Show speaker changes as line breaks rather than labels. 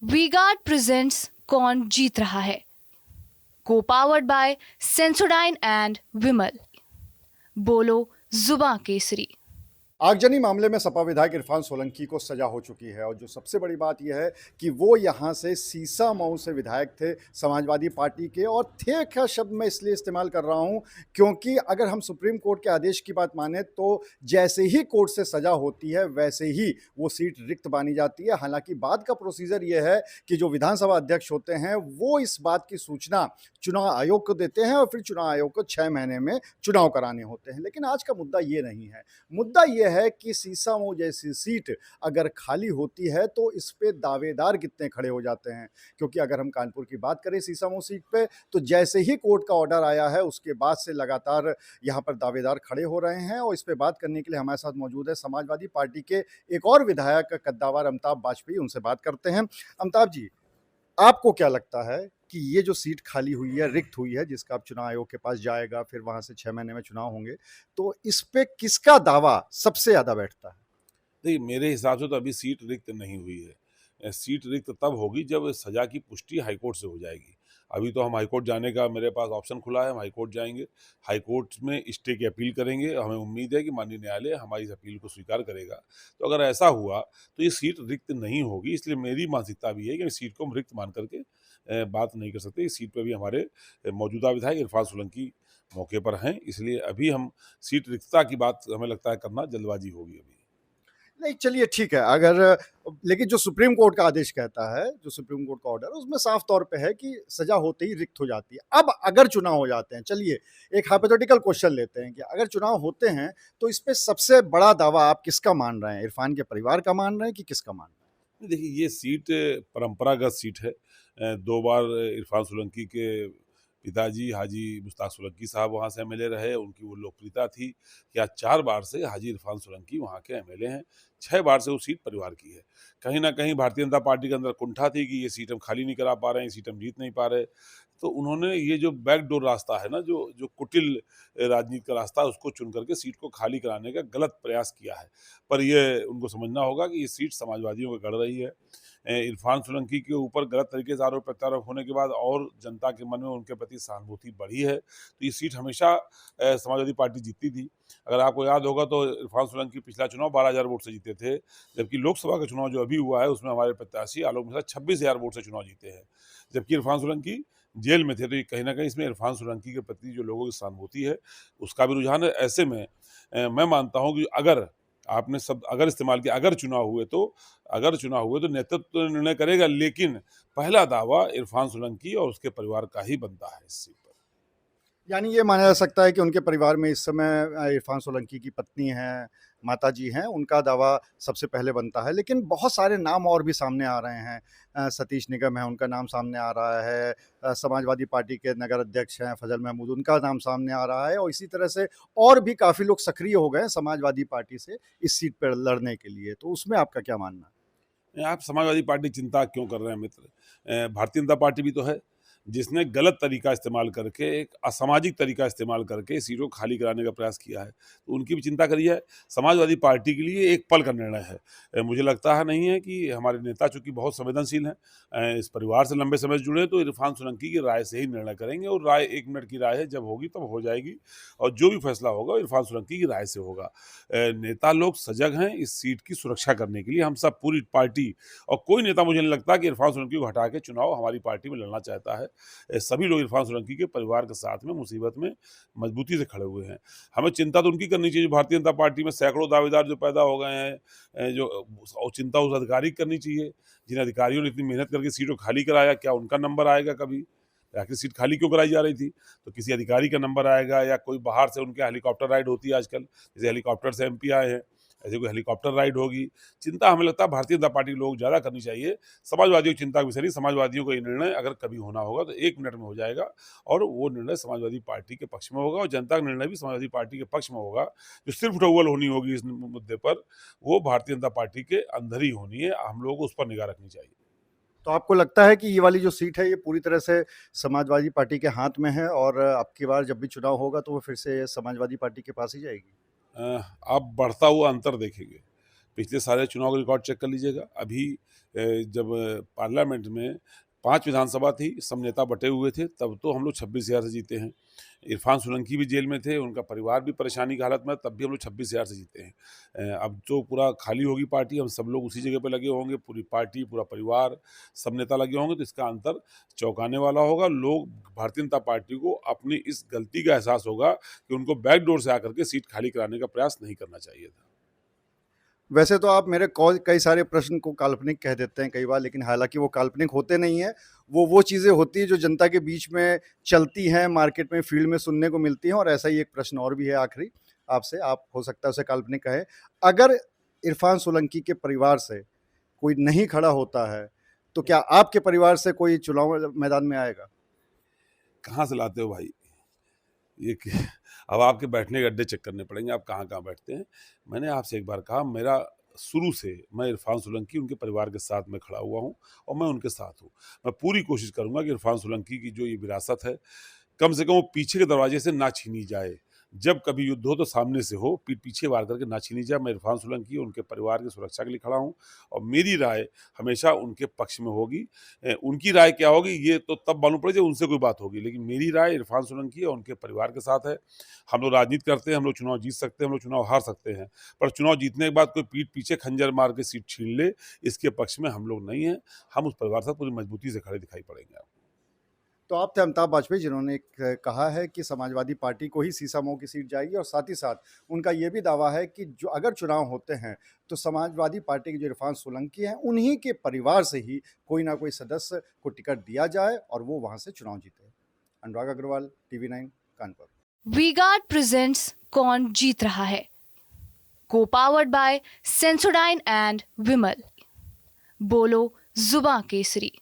V-Guard presents कौन जीत रहा है, को पावर्ड बाय सेंसोडाइन एंड विमल। बोलो जुबां केसरी।
आगजनी मामले में सपा विधायक इरफान सोलंकी को सजा हो चुकी है और जो सबसे बड़ी बात यह है कि वो यहाँ से सीसामऊ से विधायक थे समाजवादी पार्टी के। और थे का शब्द मैं इसलिए इस्तेमाल कर रहा हूँ क्योंकि अगर हम सुप्रीम कोर्ट के आदेश की बात माने तो जैसे ही कोर्ट से सजा होती है वैसे ही वो सीट रिक्त मानी जाती है। हालांकि बाद का प्रोसीजर ये है कि जो विधानसभा अध्यक्ष होते हैं वो इस बात की सूचना चुनाव आयोग को देते हैं और फिर चुनाव आयोग को 6 महीने में चुनाव कराने होते हैं। लेकिन आज का मुद्दा ये नहीं है। मुद्दा यह है कि सीसामऊ जैसी सीट अगर खाली होती है तो इस पे दावेदार कितने खड़े हो जाते हैं। क्योंकि अगर हम कानपुर की बात करें सीसामऊ सीट पे तो जैसे ही कोर्ट का ऑर्डर आया है उसके बाद से लगातार यहाँ पर दावेदार खड़े हो रहे हैं। और इस पे बात करने के लिए हमारे साथ मौजूद है समाजवादी पार्टी के एक और विधायक कद्दावर अमिताभ बाजपेयी। उनसे बात करते हैं। अमिताभ जी, आपको क्या लगता है कि ये जो सीट खाली हुई है, रिक्त हुई है, जिसका अब चुनाव आयोग के पास जाएगा, फिर वहां से 6 महीने में चुनाव होंगे, तो इस पे किसका दावा सबसे ज्यादा बैठता है?
देखिए, मेरे हिसाब से तो अभी सीट रिक्त नहीं हुई है। सीट रिक्त तब होगी जब सज़ा की पुष्टि हाईकोर्ट से हो जाएगी। अभी तो हम हाईकोर्ट जाने का मेरे पास ऑप्शन खुला है, हम हाईकोर्ट जाएँगे। हाईकोर्ट में स्टे की अपील करेंगे, हमें उम्मीद है कि माननीय न्यायालय हमारी इस अपील को स्वीकार करेगा। तो अगर ऐसा हुआ तो ये सीट रिक्त नहीं होगी, इसलिए मेरी मानसिकता भी है कि इस सीट को हम रिक्त मान कर के बात नहीं कर सकते। इस सीट पे भी हमारे मौजूदा विधायक इरफान सोलंकी मौके पर हैं, इसलिए अभी हम सीट रिक्तता की बात हमें लगता है करना जल्दबाज़ी होगी अभी।
नहीं, चलिए ठीक है। अगर लेकिन जो सुप्रीम कोर्ट का आदेश कहता है, जो सुप्रीम कोर्ट का ऑर्डर है, उसमें साफ तौर पे है कि सजा होते ही रिक्त हो जाती है। अब अगर चुनाव हो जाते हैं, चलिए एक हाइपोथेटिकल क्वेश्चन लेते हैं कि अगर चुनाव होते हैं तो इस पे सबसे बड़ा दावा आप किसका मान रहे हैं? इरफान के परिवार का मान रहे हैं कि किसका मान रहे
देखिए, ये सीट परंपरागत सीट है। 2 बार इरफान सोलंकी के पिताजी हाजी मुश्ताक सोलंकी साहब वहाँ से एमएलए रहे, उनकी वो लोकप्रियता थी कि आज 4 बार से हाजी इरफान सोलंकी वहाँ के एमएलए हैं, 6 बार से वो सीट परिवार की है। कहीं न कहीं भारतीय जनता पार्टी के अंदर कुंठा थी कि ये सीट हम खाली नहीं करा पा रहे हैं, ये सीट हम जीत नहीं पा रहे। तो उन्होंने ये जो बैकडोर रास्ता है ना, जो जो कुटिल राजनीति का रास्ता है, उसको चुन करके सीट को खाली कराने का गलत प्रयास किया है। पर ये उनको समझना होगा कि ये सीट समाजवादियों को गड़ रही है। इरफान सोलंकी के ऊपर गलत तरीके से आरोप-प्रत्यारोप होने के बाद और जनता के मन में उनके प्रति सहानुभूति बढ़ी है। तो ये सीट हमेशा समाजवादी पार्टी जीतती थी। अगर आपको याद होगा तो इरफान सोलंकी पिछला चुनाव 12,000 वोट से जीते थे, जबकि लोकसभा का चुनाव जो अभी हुआ है उसमें हमारे प्रत्याशी आलोक मिश्रा 26,000 वोट से चुनाव जीते हैं। जबकि इरफान सोलंकी जेल में थे, तो ये कहीं न कहीं इसमें इरफान सोलंकी के प्रति जो लोगों की सहानुभूति है, उसका भी रुझान है। ऐसे में मैं मानता हूँ कि अगर आपने शब्द अगर इस्तेमाल किया, अगर चुनाव हुए तो नेतृत्व तो निर्णय करेगा, लेकिन पहला दावा इरफान सोलंकी और उसके परिवार का ही बनता है इस सीट पर।
हैं? यानी ये माना जा सकता है कि उनके परिवार में इस समय इरफान सोलंकी की पत्नी हैं, माताजी हैं, उनका दावा सबसे पहले बनता है। लेकिन बहुत सारे नाम और भी सामने आ रहे हैं। सतीश निगम है, उनका नाम सामने आ रहा है। समाजवादी पार्टी के नगर अध्यक्ष हैं फजल महमूद, उनका नाम सामने आ रहा है। और इसी तरह से और भी काफ़ी लोग सक्रिय हो गए हैं समाजवादी पार्टी से इस सीट पर लड़ने के लिए। तो उसमें आपका क्या मानना है?
आप समाजवादी पार्टी चिंता क्यों कर रहे हैं मित्र? भारतीय जनता पार्टी भी तो है, जिसने गलत तरीका इस्तेमाल करके, एक असामाजिक तरीका इस्तेमाल करके सीटों को खाली कराने का प्रयास किया है। तो उनकी भी चिंता करिए। समाजवादी पार्टी के लिए एक पल का निर्णय है। मुझे लगता है नहीं है कि हमारे नेता चूँकि बहुत संवेदनशील हैं, इस परिवार से लंबे समय से जुड़े हैं, तो इरफान सोलंकी की राय से ही निर्णय करेंगे और राय 1 मिनट की राय है, जब होगी तब हो जाएगी और जो भी फैसला होगा वो इरफान सोलंकी की राय से होगा। नेता लोग सजग हैं इस सीट की सुरक्षा करने के लिए, हम सब पूरी पार्टी और कोई नेता मुझे नहीं लगता कि इरफान सोलंकी को हटा के चुनाव हमारी पार्टी में लड़ना चाहता है। सभी लोग इरफान सोलंकी के परिवार के साथ में मुसीबत में मजबूती से खड़े हुए हैं। हमें चिंता तो उनकी करनी चाहिए, भारतीय जनता पार्टी में सैकड़ों दावेदार जो पैदा हो गए हैं, जो और चिंता उस अधिकारी की करनी चाहिए, जिन अधिकारियों ने इतनी मेहनत करके सीटों खाली कराया, क्या उनका नंबर आएगा कभी? आखिर सीट खाली क्यों कराई जा रही थी? तो किसी अधिकारी का नंबर आएगा या कोई बाहर से उनके हेलीकॉप्टर राइड होती है आजकल, जैसे हेलीकॉप्टर से एमपी आए हैं, ऐसे कोई हेलीकॉप्टर राइड होगी। चिंता हमें लगता है भारतीय जनता पार्टी के लोग ज़्यादा करनी चाहिए। समाजवादियों की चिंता का विषय नहीं, समाजवादियों का ये निर्णय अगर कभी होना होगा तो 1 मिनट में हो जाएगा और वो निर्णय समाजवादी पार्टी के पक्ष में होगा और जनता का निर्णय भी समाजवादी पार्टी के पक्ष में होगा। जो सिर्फ उठौवल होनी होगी इस मुद्दे पर, वो भारतीय जनता पार्टी के अंदर ही होनी है। हम लोगों को उस पर निगाह रखनी चाहिए।
तो आपको लगता है कि ये वाली जो सीट है ये पूरी तरह से समाजवादी पार्टी के हाथ में है और अब की बार जब भी चुनाव होगा तो वो फिर से समाजवादी पार्टी के पास ही जाएगी?
आप बढ़ता हुआ अंतर देखेंगे। पिछले सारे चुनाव का रिकॉर्ड चेक कर लीजिएगा। अभी जब पार्लियामेंट में 5 विधानसभा थी, सब नेता बटे हुए थे, तब तो हम लोग 26,000 से जीते हैं। इरफान सोलंकी भी जेल में थे, उनका परिवार भी परेशानी की हालत में, तब भी हम लोग 26,000 से जीते हैं। अब तो पूरा खाली होगी पार्टी, हम सब लोग उसी जगह पे लगे होंगे, पूरी पार्टी, पूरा परिवार, सब नेता लगे होंगे, तो इसका अंतर चौंकाने वाला होगा। लोग भारतीय जनता पार्टी को अपनी इस गलती का एहसास होगा कि उनको बैकडोर से आकर के सीट खाली कराने का प्रयास नहीं करना चाहिए था।
वैसे तो आप मेरे कई सारे प्रश्न को काल्पनिक कह देते हैं कई बार, लेकिन हालांकि वो काल्पनिक होते नहीं हैं। वो चीज़ें होती हैं जो जनता के बीच में चलती हैं, मार्केट में, फील्ड में सुनने को मिलती हैं। और ऐसा ही एक प्रश्न और भी है आखिरी आपसे, आप हो सकता है उसे काल्पनिक कहें। अगर इरफान सोलंकी के परिवार से कोई नहीं खड़ा होता है, तो क्या आपके परिवार से कोई चुनाव मैदान में आएगा?
कहाँ से लाते हो भाई? ये कि अब आपके बैठने के अड्डे चेक करने पड़ेंगे, आप कहाँ-कहाँ बैठते हैं। मैंने आपसे एक बार कहा, मेरा शुरू से मैं इरफान सोलंकी उनके परिवार के साथ में खड़ा हुआ हूँ और मैं उनके साथ हूँ। मैं पूरी कोशिश करूँगा कि इरफान सोलंकी की जो ये विरासत है, कम से कम वो पीछे के दरवाजे से ना छीनी जाए। जब कभी युद्ध हो तो सामने से हो, पीठ पीछे वार करके ना छीनी जाए। मैं इरफान सोलंकी और उनके परिवार की सुरक्षा के लिए खड़ा हूँ और मेरी राय हमेशा उनके पक्ष में होगी। उनकी राय क्या होगी ये तो तब मालूम पड़े जब उनसे कोई बात होगी, लेकिन मेरी राय इरफान सोलंकी और उनके परिवार के साथ है। हम लोग राजनीति करते हैं, हम लोग चुनाव जीत सकते हैं, हम लोग चुनाव हार सकते हैं, पर चुनाव जीतने के बाद कोई पीठ पीछे खंजर मार के सीट छीन ले, इसके पक्ष में हम लोग नहीं हैं। हम उस परिवार के साथ पूरी मजबूती से खड़े दिखाई पड़ेंगे आपको।
तो आप थे अमिताभ वाजपेयी, जिन्होंने कहा है कि समाजवादी पार्टी को ही सीसामऊ की सीट जाएगी। और साथ ही साथ उनका ये भी दावा है कि जो अगर चुनाव होते हैं तो समाजवादी पार्टी के जो इरफान सोलंकी हैं, उन्हीं के परिवार से ही कोई ना कोई सदस्य को टिकट दिया जाए और वो वहाँ से चुनाव जीते। अनुराग अग्रवाल, TV9, कानपुर।
वीगार्ड प्रेजेंट्स कौन जीत रहा है, को पावर्ड बाय सेंसोडाइन एंड विमल। बोलो जुबां केसरी।